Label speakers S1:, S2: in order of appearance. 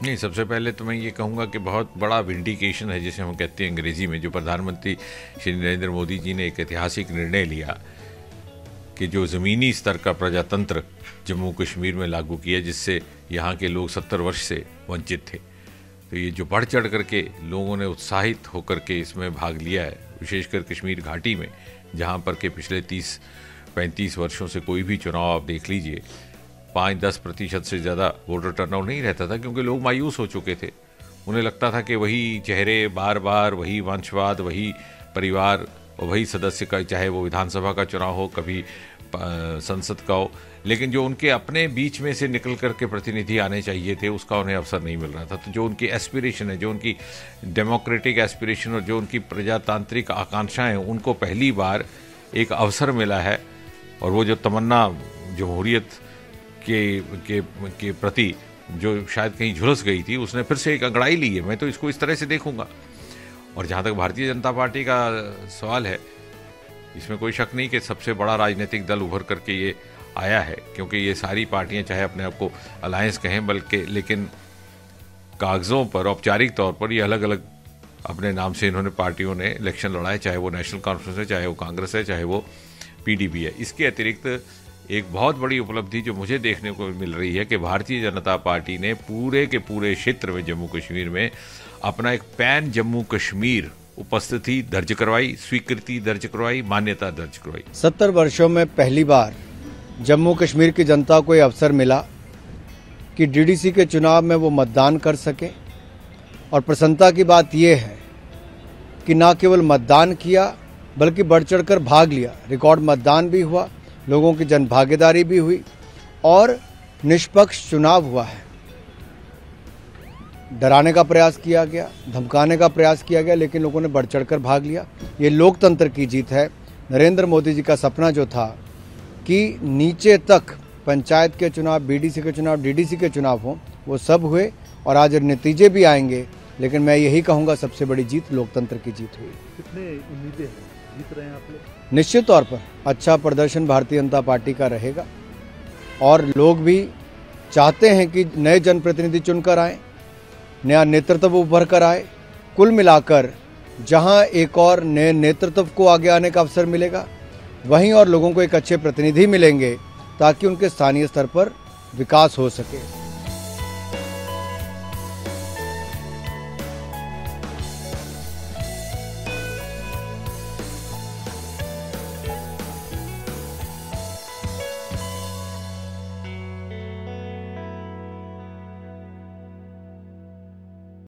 S1: नहीं, सबसे पहले तो मैं ये कहूँगा कि बहुत बड़ा विंडिकेशन है, जिसे हम कहते हैं अंग्रेज़ी में, जो प्रधानमंत्री श्री नरेंद्र मोदी जी ने एक ऐतिहासिक निर्णय लिया कि जो ज़मीनी स्तर का प्रजातंत्र जम्मू कश्मीर में लागू किया, जिससे यहाँ के लोग 70 वर्ष से वंचित थे। तो ये जो बढ़ चढ़ करके लोगों ने उत्साहित होकर के इसमें भाग लिया है, विशेषकर कश्मीर घाटी में, जहाँ पर के पिछले 30-35 वर्षों से कोई भी चुनाव आप देख लीजिए, 5-10% से ज़्यादा वोटर टर्नआउट नहीं रहता था, क्योंकि लोग मायूस हो चुके थे। उन्हें लगता था कि वही चेहरे बार बार, वही वंशवाद, वही परिवार और वही सदस्य का, चाहे वो विधानसभा का चुनाव हो, कभी संसद का हो, लेकिन जो उनके अपने बीच में से निकल करके प्रतिनिधि आने चाहिए थे, उसका उन्हें अवसर नहीं मिल रहा था। तो जो उनकी एस्पिरेशन है, जो उनकी डेमोक्रेटिक एस्पिरेशन और जो उनकी प्रजातांत्रिक आकांक्षाएं, उनको पहली बार एक अवसर मिला है। और वो जो तमन्ना जमहूरियत के प्रति जो शायद कहीं झुलस गई थी, उसने फिर से एक अंगड़ाई ली है। मैं तो इसको इस तरह से देखूंगा। और जहाँ तक भारतीय जनता पार्टी का सवाल है, इसमें कोई शक नहीं कि सबसे बड़ा राजनीतिक दल उभर करके ये आया है, क्योंकि ये सारी पार्टियां चाहे अपने आप को अलायंस कहें, बल्कि लेकिन कागज़ों पर औपचारिक तौर पर ये अलग अलग अपने नाम से इन्होंने पार्टियों ने इलेक्शन लड़ाए, चाहे वो नेशनल कॉन्फ्रेंस है, चाहे वो कांग्रेस है, चाहे वो पीडीपी है। इसके अतिरिक्त एक बहुत बड़ी उपलब्धि जो मुझे देखने को मिल रही है कि भारतीय जनता पार्टी ने पूरे के पूरे क्षेत्र में, जम्मू कश्मीर में, अपना एक पैन जम्मू कश्मीर उपस्थिति दर्ज करवाई, स्वीकृति दर्ज करवाई, मान्यता दर्ज करवाई।
S2: 70 वर्षों में पहली बार जम्मू कश्मीर की जनता को ये अवसर मिला कि डीडीसी के चुनाव में वो मतदान कर सके। और प्रसन्नता की बात यह है कि न केवल मतदान किया, बल्कि बढ़ चढ़कर भाग लिया। रिकॉर्ड मतदान भी हुआ, लोगों की जनभागीदारी भी हुई और निष्पक्ष चुनाव हुआ है। डराने का प्रयास किया गया, धमकाने का प्रयास किया गया, लेकिन लोगों ने बढ़ चढ़कर भाग लिया। ये लोकतंत्र की जीत है। नरेंद्र मोदी जी का सपना जो था कि नीचे तक पंचायत के चुनाव, बीडीसी के चुनाव, डीडीसी के चुनाव हों, वो सब हुए और आज नतीजे भी आएंगे। लेकिन मैं यही कहूँगा, सबसे बड़ी जीत लोकतंत्र की जीत हुई।
S3: कितने उम्मीदें हैं, जीत रहे हैं आप लोग?
S2: निश्चित तौर पर अच्छा प्रदर्शन भारतीय जनता पार्टी का रहेगा और लोग भी चाहते हैं कि नए जनप्रतिनिधि चुनकर आए, नया नेतृत्व उभर कर आए। कुल मिलाकर जहां एक और नए नेतृत्व को आगे आने का अवसर मिलेगा, वहीं और लोगों को एक अच्छे प्रतिनिधि मिलेंगे ताकि उनके स्थानीय स्तर पर विकास हो सके।